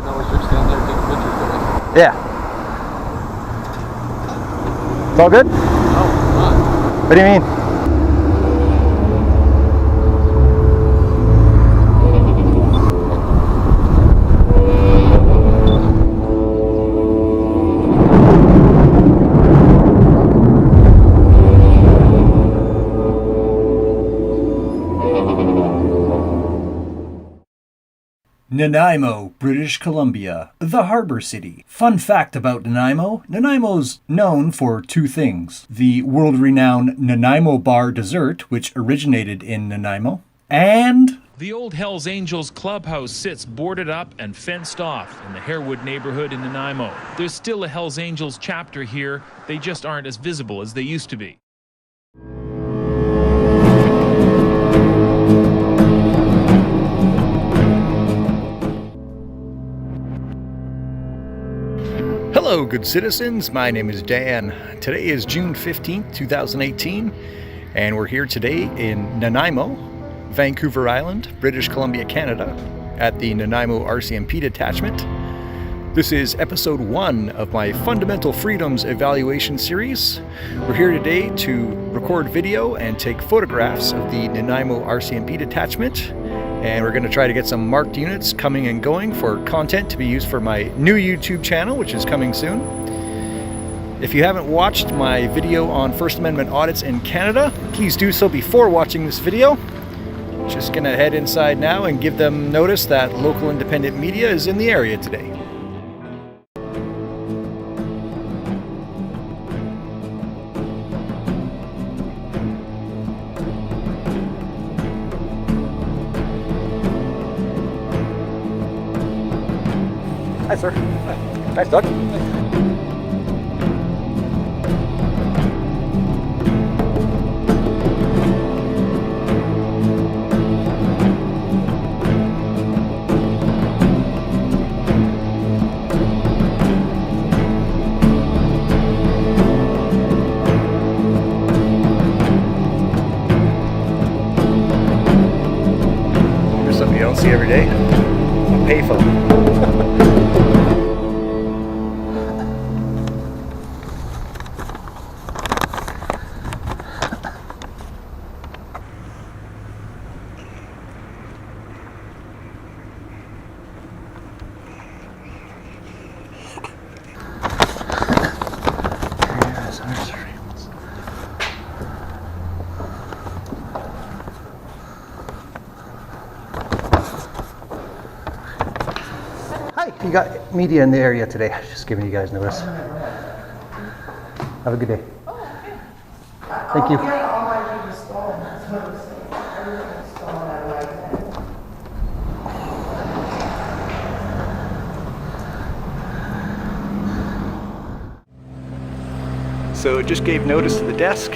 No, we should stand there and take pictures of it. Yeah. It's all good? Oh, fine. What do you mean? Nanaimo, British Columbia, the harbor city. Fun fact about Nanaimo, Nanaimo's known for two things. The world-renowned Nanaimo bar dessert, which originated in Nanaimo, and the old Hells Angels clubhouse sits boarded up and fenced off in the Harewood neighborhood in Nanaimo. There's still a Hells Angels chapter here, they just aren't as visible as they used to be. Hello, good citizens. My name is Dan. Today is June 15th, 2018, and we're here today in Nanaimo, Vancouver Island, British Columbia, Canada, at the Nanaimo RCMP detachment. This is episode 1 of my Fundamental Freedoms Evaluation series. We're here today to record video and take photographs of the Nanaimo RCMP detachment. And we're going to try to get some marked units coming and going for content to be used for my new YouTube channel, which is coming soon. If you haven't watched my video on First Amendment audits in Canada, please do so before watching this video. Just going to head inside now and give them notice that local independent media is in the area today. Hi, sir. Nice dog. Here's something you don't see every day. A payphone. You got media in the area today. Just giving you guys notice. Have a good day. Thank you. So just gave notice to the desk,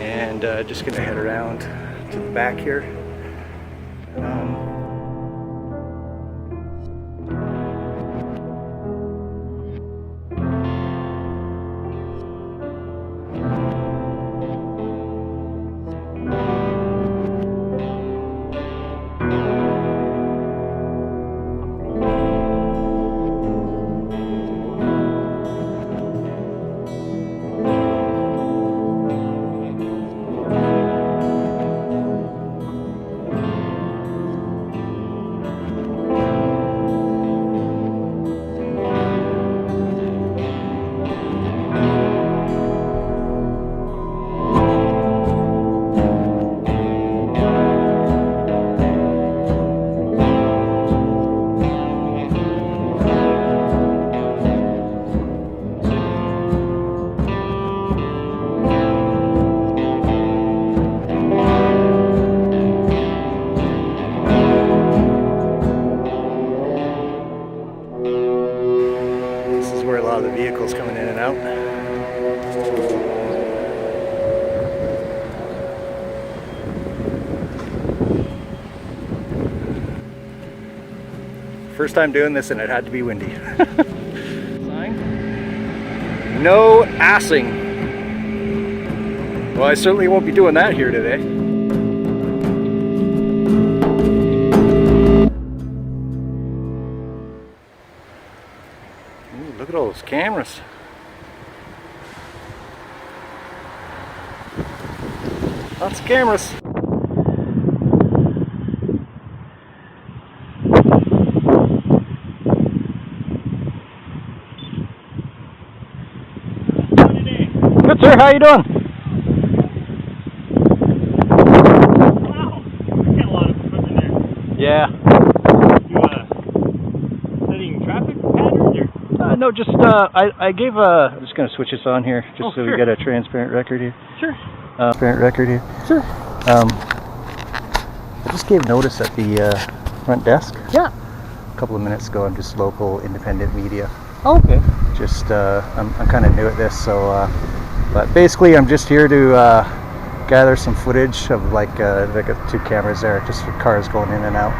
and just gonna head around to the back here. Vehicles coming in and out. First time doing this and it had to be windy. Sign. No assing. Well, I certainly won't be doing that here today. Look at all those cameras. Lots of cameras. Good, sir. How you doing? Wow, we got a lot of equipment there. Yeah. You studying traffic patterns or? No, just I gave a. I'm just gonna switch this on here, just so sure. we get a transparent record here. Sure. Transparent record here. Sure. I just gave notice at the front desk. Yeah. A couple of minutes ago. I'm just local independent media. Oh, okay. Just I'm kind of new at this, so but basically I'm just here to gather some footage of like they got two cameras there, just for cars going in and out.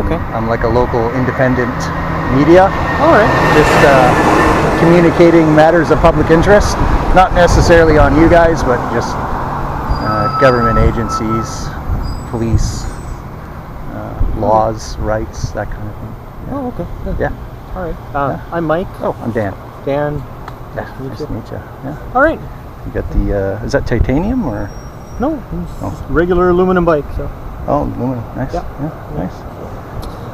Okay. I'm like a local independent media. All right. Just communicating matters of public interest, not necessarily on you guys, but just government agencies, police, laws, rights, that kind of thing. Oh, okay. Good. Yeah. All right. I'm Mike. Oh, I'm Dan. Dan. Yeah, nice to meet you. Yeah. All right. You got the, is that titanium or? No, it's just regular aluminum bike. So. Oh, aluminum. Nice. Yeah. Nice.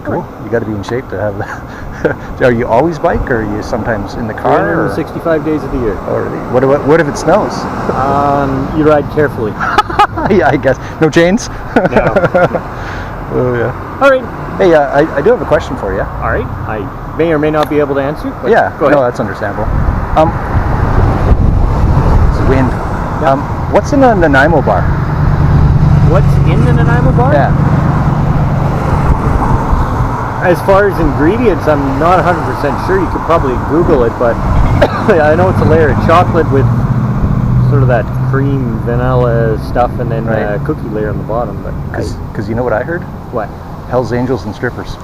Cool. You got to be in shape to have that. Are you always bike, or are you sometimes in the car? 365 days of the year. Oh, really? What if it snows? You ride carefully. Yeah, I guess. No chains? No. Oh, yeah. All right. Hey, I do have a question for you. All right. I may or may not be able to answer. But Yeah, Go ahead. no, that's understandable. It's wind. What's in a Nanaimo bar? What's in the Nanaimo bar? Yeah. As far as ingredients, I'm not 100% sure. You could probably Google it, but I know it's a layer of chocolate with sort of that cream vanilla stuff, and then Right. a cookie layer on the bottom. But Because you know what I heard? what? Hell's Angels and strippers.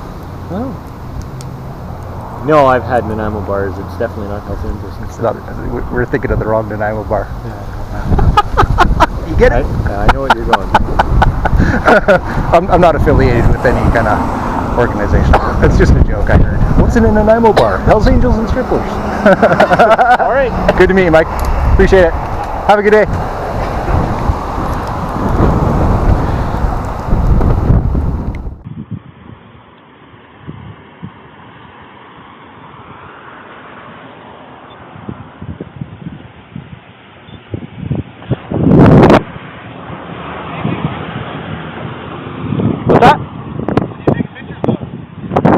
Oh. No, I've had Nanaimo bars. It's definitely not Hells Angels and It's not, stuff. we're thinking of the wrong Nanaimo bar. You get it? I know what you're going. I'm not affiliated with any kind of organization. It's just a joke I heard. What's in a Nanaimo bar? Hell's Angels and strippers. All right. Good to meet you, Mike. Appreciate it. Have a good day. What's that?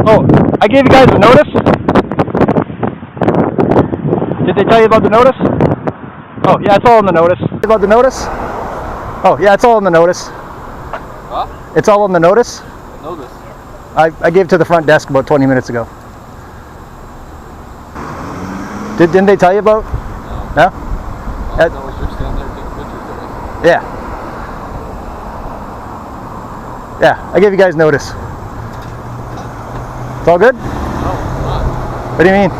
Oh, I gave you guys a notice. Did they tell you about the notice? Oh, yeah, it's all in the notice. About the notice? Oh, yeah, it's all in the notice. Huh? It's all in the notice. Notice. I gave it to the front desk about 20 minutes ago. Didn't they tell you about? No? All I know is you're standing there taking pictures of us. Yeah. Yeah, I gave you guys notice. It's all good? No, it's not. What do you mean?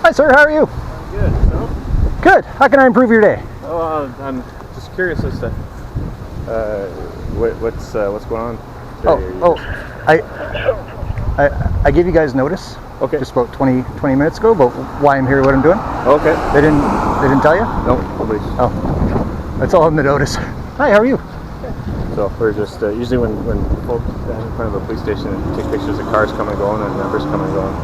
Hi, sir. How are you? Good. So, Good. How can I improve your day? I'm just curious as to what's going on. I gave you guys notice. Okay. Just about 20 minutes ago about why I'm here, what I'm doing. Okay. They didn't tell you? No, please. Oh, that's all in the notice. Hi, how are you? So we're just usually when folks stand in front of a police station and take pictures of cars coming and going and numbers coming and going,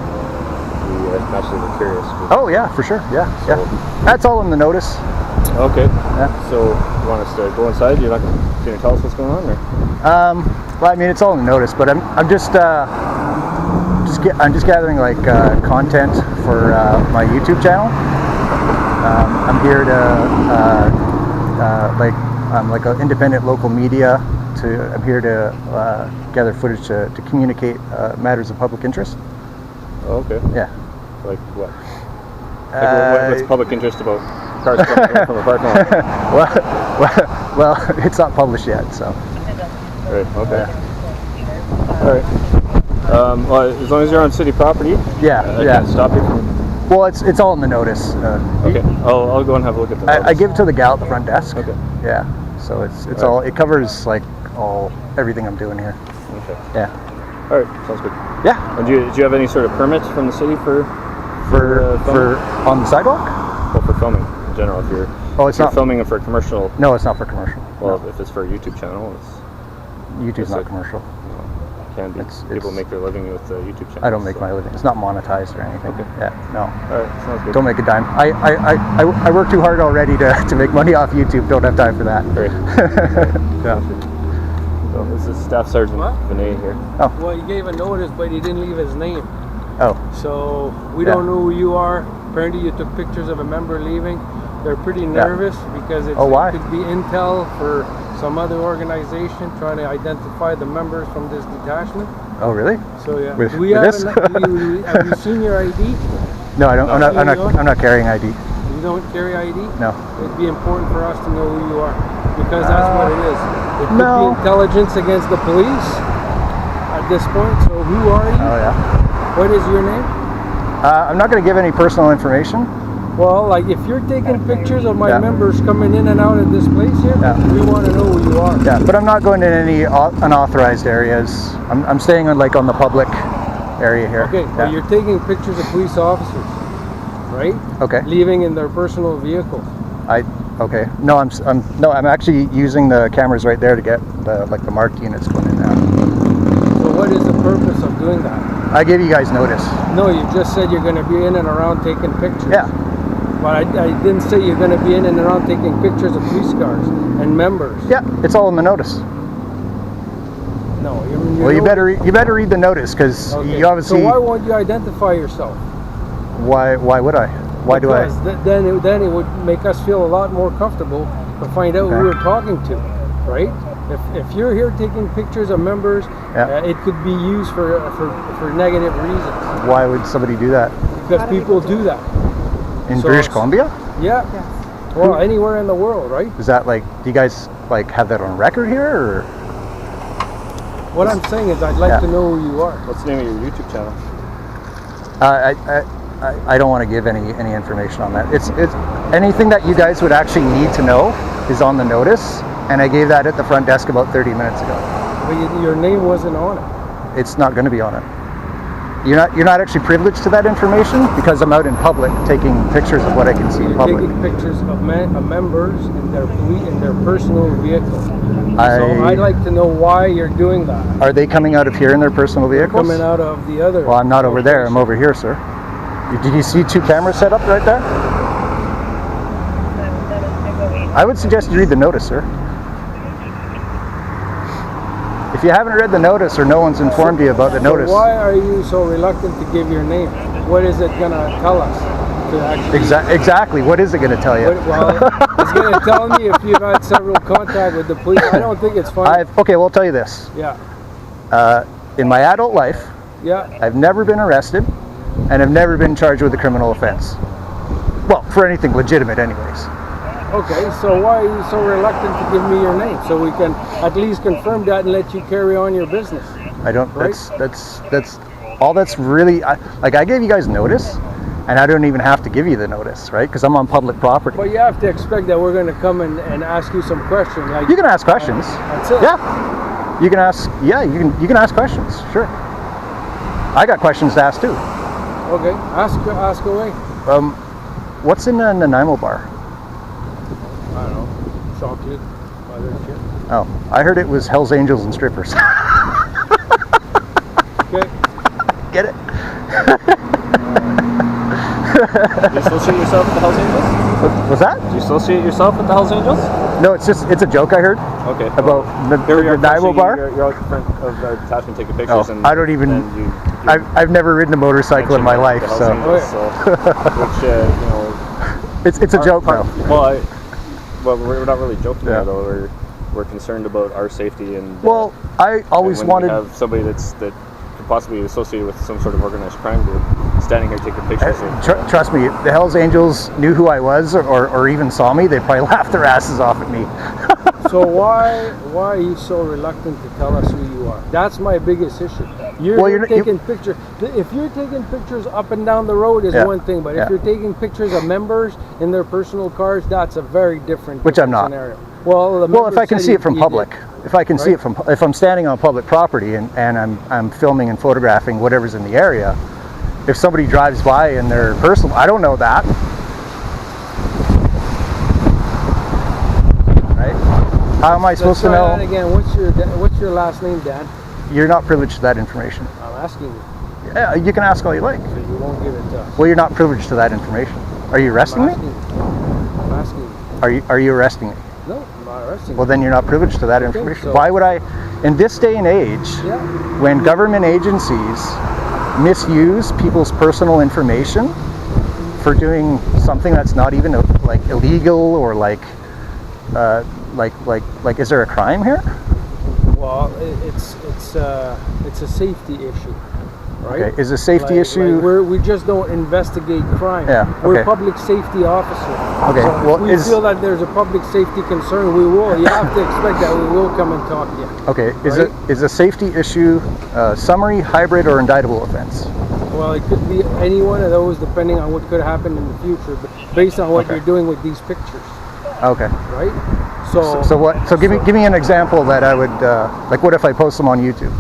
we naturally we're curious. Oh yeah, for sure. Yeah, So- yeah. That's all in the notice. Okay. Yeah. So you want us to go inside? You're not going to tell us what's going on, or? Well, I mean, it's all in the notice, but I'm just gathering like content for my YouTube channel. I'm here to I'm like an independent local media. I'm here to gather footage to communicate matters of public interest. Oh, okay. Yeah. Like what? What's public interest about cars coming in from a parking lot? well, it's not published yet, so. Right. Okay. All right. Well, as long as you're on city property, Yeah, I yeah. can't stop you from. Well, it's all in the notice. Okay. I'll go and have a look at the. I give it to the gal at the front desk. Okay. Yeah. So it's Right. all, it covers like everything I'm doing here. Okay. Yeah. All right. Sounds good. Yeah. And do you have any sort of permits from the city for For filming? on the sidewalk? Well, for filming in general, if you're Oh, it's if you're not filming it for commercial. No, it's not for commercial. Well, if it's for a YouTube channel, YouTube's it's not like- commercial. it can be. People it's- make their living with YouTube channels. I don't make my living. It's not monetized or anything. Okay. Yeah. No. All right. Sounds good. Don't make a dime. I work too hard already to make money off YouTube. Don't have time for that. Great. Yeah. So this is Staff Sergeant What? Vinay here. Well, he gave a notice, but he didn't leave his name. Oh. So we Yeah. don't know who you are. Apparently you took pictures of a member leaving. They're pretty nervous because Oh, why? it could be intel for some other organization trying to identify the members from this detachment. Oh, really? So yeah. With- Do we with have this? have you seen your ID? No, I don't. I'm not. I'm not carrying ID. You don't carry ID? No. It'd be important for us to know who you are because that's what it is. It could no. be intelligence against the police at this point. So who are you? Oh yeah. What is your name? I'm not going to give any personal information. Well, like if you're taking pictures of my Yeah. members coming in and out of this place here, Yeah. we want to know who you are. Yeah, but I'm not going in any unauthorized areas. I'm staying on on the public area here. Okay, Yeah. well, you're taking pictures of police officers, right? Okay. Leaving in their personal vehicles. Okay. No, I'm actually using the cameras right there to get the marked units going in now. So what is the purpose of doing that? I gave you guys notice. No, you just said you're going to be in and around taking pictures. Yeah. But I didn't say you're going to be in and around taking pictures of police cars and members. Yeah, it's all in the notice. No. Well, you better read the notice because Okay. you obviously. So why won't you identify yourself? Why would I? Why do I? Because then it would make us feel a lot more comfortable to find out Okay. who we're talking to, right? If you're here taking pictures of members, Yeah. it could be used for negative reasons Why would somebody do that because people do that. in So British it's- Columbia? Yeah. Well, anywhere in the world, right? Is that do you guys have that on record here, or? What I'm saying is, I'd like Yeah. to know who you are. What's the name of your YouTube channel? I don't want to give any information on that. It's anything that you guys would actually need to know is on the notice, and I gave that at the front desk about 30 minutes ago. But your name wasn't on it. It's not going to be on it. You're not actually privileged to that information because I'm out in public taking pictures of what I can see in You're public. taking pictures of members in their personal vehicle. So I'd like to know why you're doing that. Are they coming out of here in their personal vehicles? Coming out of the other. Well, I'm not over there. I'm over here, sir. Did you see 2 cameras set up right there? I would suggest you read the notice, sir. If you haven't read the notice or no one's informed you about the notice, Why are you so reluctant to give your name? What is it going to tell us to actually? exactly. What is it going to tell you? Well, it's going to tell me if you've had several contact with the police. I don't think it's funny. Okay, well, I'll tell you this. Yeah. In my adult life, Yeah. I've never been arrested, and I've never been charged with a criminal offense. Well, for anything legitimate, anyways. Okay, so why are you so reluctant to give me your name so we can at least confirm that and let you carry on your business? I don't. Right. That's all. That's really I gave you guys notice, and I don't even have to give you the notice, right? Because I'm on public property. But you have to expect that we're going to come and ask you some questions. Like You can ask questions. That's it. Yeah. You can ask. Yeah, you can ask questions. Sure. I got questions to ask too. Okay, ask away. What's in the Nanaimo bar? I don't know, chocolate, other shit. Oh, I heard it was Hell's Angels and strippers. Okay. Get it? you associate yourself with the Hells Angels? What's that? Do you associate yourself with the Hells Angels? No, it's a joke I heard. Okay. About the Nanaimo bar. You're out in front of the detachment taking pictures. Oh, I don't even. I've never ridden a motorcycle in my life, so. Which you know. It's a joke now. Well, we're not really joking there, though. We're concerned about our safety and. Well, I always wanted. We have somebody that could possibly be associated with some sort of organized crime group standing here taking pictures. Trust me, if the Hells Angels knew who I was or even saw me, they'd probably laugh their asses off at me. So why are you so reluctant to tell us who you are? That's my biggest issue. You're taking pictures. If you're taking pictures up and down the road is one thing, but if you're taking pictures of members in their personal cars, that's a very different Which I'm not. scenario. Well, if I can see it from public, if I can see it from, if I'm standing on public property and I'm filming and photographing whatever's in the area, if somebody drives by in their personal, I don't know that. Right? How am I supposed to know? Again, what's your last name, Dan? You're not privileged to that information. I'm asking you. Yeah, you can ask all you like. So you won't give it to us. Well, you're not privileged to that information. Are you arresting me? I'm asking you. Are you arresting me? No, I'm not arresting you. Well, then you're not privileged to that information. So. Why would I, in this day and age, when government agencies misuse people's personal information for doing something that's not even like illegal or like is there a crime here? Well, it's a safety issue, right? Okay, is a safety issue? We just don't investigate crime. Yeah, okay. We're public safety officers. Okay, so well, if we feel that there's a public safety concern, we will. You have to expect that we will come and talk to you. Okay, is a safety issue summary, hybrid, or indictable offense? Well, it could be any one of those depending on what could happen in the future, but based on what you're doing with these pictures. Okay. Right? So what? So give me an example that I would like. What if I post them on YouTube?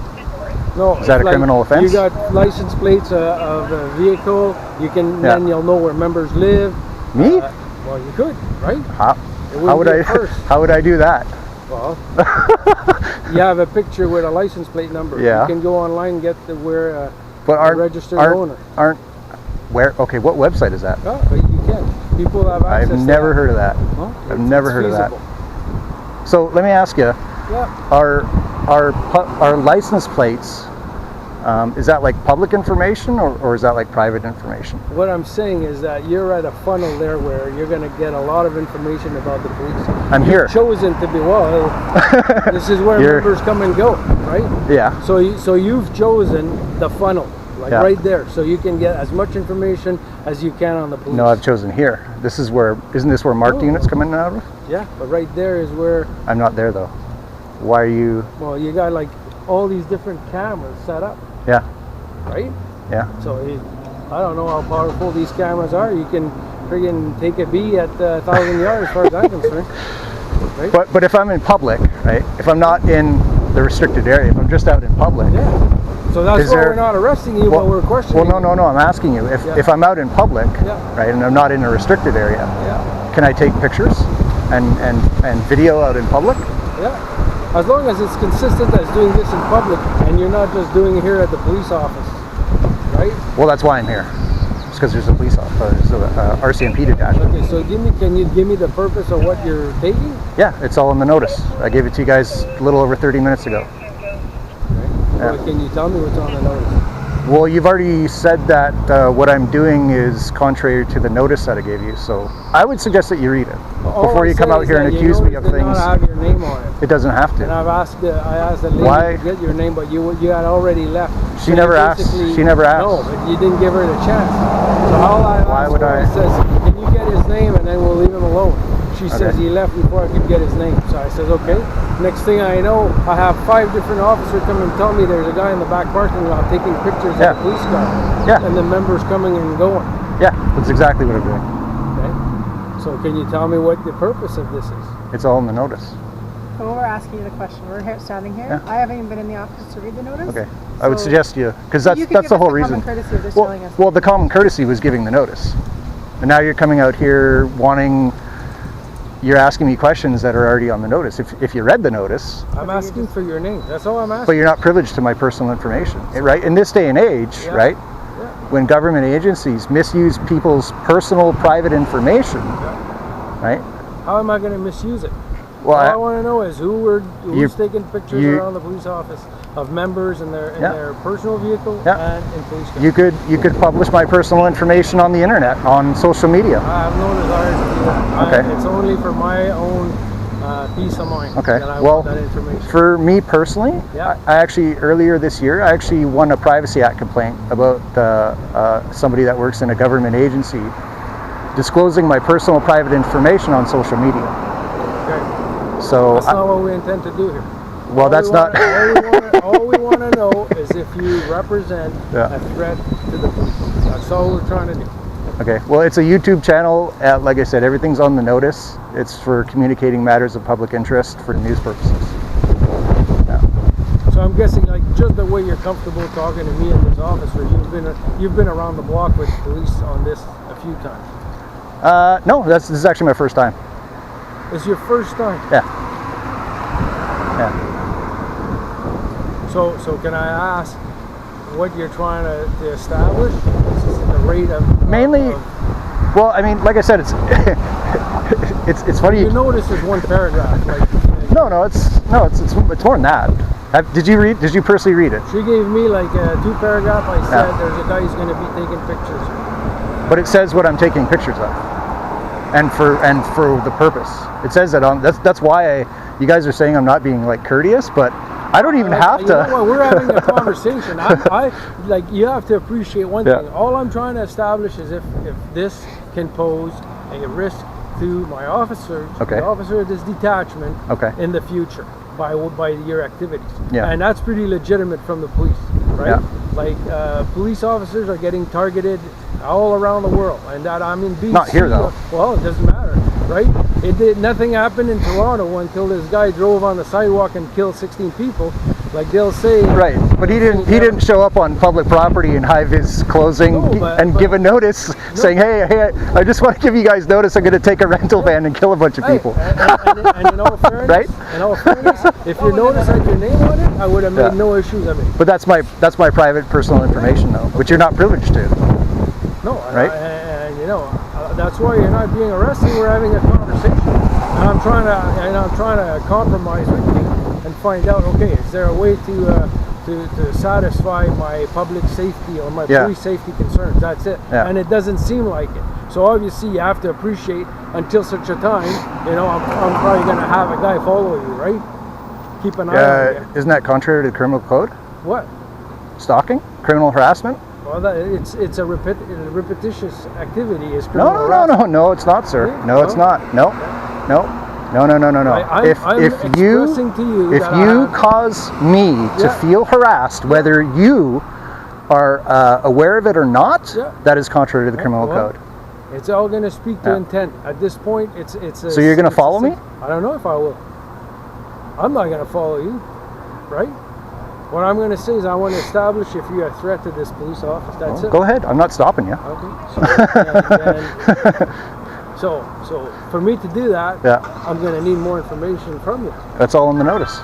No. Is that a criminal offense? You got license plates of a vehicle. You can then you'll know where members live. Me? Well, you could, right? How would I do that? Well, you have a picture with a license plate number. Yeah. You can go online and get where but the registered owner. Okay, what website is that? Oh, but you can. People have access I've never heard of that. Well, I've never heard feasible. of that. So let me ask you, are license plates, is that like public information or is that like private information? What I'm saying is that you're at a funnel there where you're going to get a lot of information about the police. Here. Chosen to be, this is where members come and go, right? Yeah. So you've chosen the funnel, right there, so you can get as much information as you can on the police. No, I've chosen here. Isn't this where marked units come in and out of? Yeah, but right there is where... I'm not there though. Why are you... Well, you got like all these different cameras set up. Yeah. Right? Yeah. So I don't know how powerful these cameras are. You can friggin' take a bee at 1,000 yards as far as I'm concerned. Right? But if I'm in public, right? If I'm not in the restricted area, if I'm just out in public... Yeah. So that's why we're not arresting you, but we're questioning Well, no, I'm asking you. If I'm out in public, right, and I'm not in a restricted area, can I take pictures and video out in public? Yeah. As long as it's consistent as doing this in public and you're not just doing it here at the police office, right? Well, that's why I'm here. It's because there's a police office, RCMP detachment. Okay, so can you give me the purpose of what you're taking? Yeah, it's all in the notice. I gave it to you guys a little over 30 minutes ago. Well, can you tell me what's on the notice? Well, you've already said that what I'm doing is contrary to the notice that I gave you, so I would suggest that you read it before you come out here and accuse me of things. Not have your name on it. It doesn't have to. And I asked the lady to get your name, but you had already left. She never asked. She never asked. No, but you didn't give her the chance. So all I asked says, can you get his name and then we'll leave him alone. She says he left before I could get his name. So I said, okay. Next thing I know, I have 5 different officers come and tell me there's a guy in the back parking lot taking pictures of the police car. Yeah. And the members coming and going. Yeah, that's exactly what I'm doing. Okay. So can you tell me what the purpose of this is? It's all in the notice. Well, we're asking you the question. We're here, standing here. Yeah. I haven't even been in the office to read the notice. Okay. I would suggest you, because that's the whole reason. Well, the common courtesy was giving the notice. And now you're coming out here you're asking me questions that are already on the notice. If you read the notice... I'm asking for your name. That's all I'm asking. But you're not privileged to my personal information, right? In this day and age, right? Yeah. when government agencies misuse people's personal private information, right? How am I going to misuse it? Well, all I want to know is who's taking pictures around the police office of members in their personal vehicle and in police cars. You could publish my personal information on the internet, on social media. I have no desire to do that. Okay. It's only for my own peace of mind that I want that information. For me personally, I actually, earlier this year, I actually won a Privacy Act complaint about somebody that works in a government agency disclosing my personal private information on social media. Okay. So that's not what we intend to do here. Well, that's not. All we want to know is if you represent a threat to the police. That's all we're trying to do. Okay. Well, it's a YouTube channel. Like I said, everything's on the notice. It's for communicating matters of public interest for news purposes. Yeah. So I'm guessing, like, just the way you're comfortable talking to me in this office, or you've been around the block with police on this a few times. No, this is actually my first time. It's your first time? Yeah. Yeah. So can I ask what you're trying to establish? The rate of mainly. Well, I mean, like I said, it's it's funny. You notice there's one paragraph. Like, no, it's more than that. Did you personally read it? She gave me like a 2 paragraph. I said there's a guy who's going to be taking pictures. But it says what I'm taking pictures of, and for the purpose. It says that on. That's why you guys are saying I'm not being like courteous, but I don't even have to. You know what? We're having a conversation. I like, you have to appreciate one thing. All I'm trying to establish is if this can pose a risk to my officers, the officer of this detachment, in the future by your activities. Yeah. And that's pretty legitimate from the police, right? Yeah. Like police officers are getting targeted all around the world, and that I'm in BC. Not here though. Well, it doesn't matter, right? Nothing happened in Toronto until this guy drove on the sidewalk and killed 16 people. Like they'll say, right? But he didn't show up on public property in high-vis clothing and give a notice saying, hey, I just want to give you guys notice. I'm going to take a rental van and kill a bunch of people. And in all fairness, right? In all fairness, if your notice had your name on it, I would have made no issues. But that's my private personal information, though, which you're not privileged to. No, right? And you know, that's why you're not being arrested. We're having a conversation, and I'm trying to compromise with you and find out. Okay, is there a way to satisfy my public safety or my police safety concerns? That's it. Yeah. And it doesn't seem like it. So obviously, you have to appreciate until such a time. You know, I'm probably going to have a guy follow you, right? Keep an eye on you. Isn't that contrary to the criminal code? What? Stalking, criminal harassment. Well, it's a repetitious activity. Is No, it's not, sir. Yeah? No, it's not. No. If you cause me to feel harassed, whether you are aware of it or not, that is contrary to the criminal code. It's all going to speak to intent. At this point, it's. So you're going to follow me? I don't know if I will. I'm not going to follow you, right? What I'm going to say is I want to establish if you're a threat to this police office. That's it. Go ahead. I'm not stopping you. Okay. So for me to do that, I'm going to need more information from you. That's all in the notice.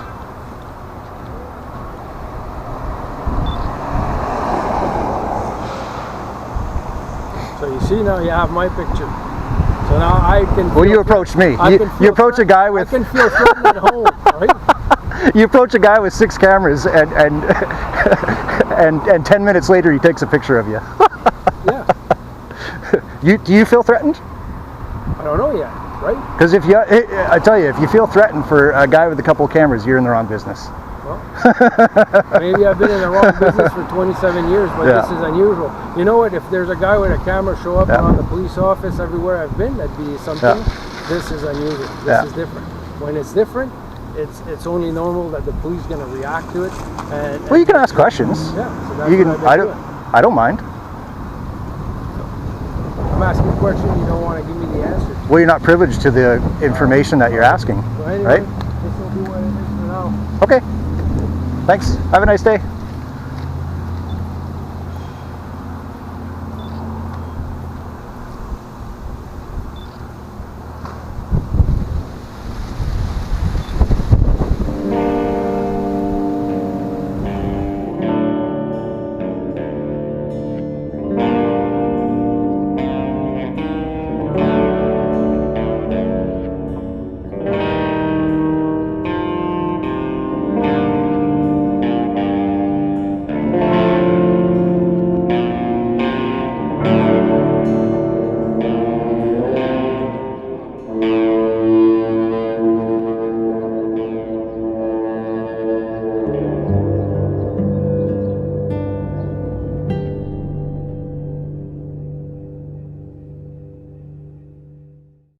So you see, now you have my picture. So now I can. Well, you approached me. You approach a guy with. I can feel threatened at home, right? You approach a guy with 6 cameras, and 10 minutes later he takes a picture of you. Yeah. Do you feel threatened? I don't know yet, right? Because I tell you, if you feel threatened for a guy with a couple of cameras, you're in the wrong business. Well, maybe I've been in the wrong business for 27 years, but this is unusual. You know what? If there's a guy with a camera show up around the police office everywhere I've been, that'd be something. Yeah. This is unusual. This is different. When it's different, it's only normal that the police going to react to it. Well, you can ask questions. Yeah, so that's I don't mind. I'm asking a question, you don't want to give me the answer. Well, you're not privileged to the information that you're asking, so anyway, right? This will be what it is for now. Okay. Thanks. Have a nice day.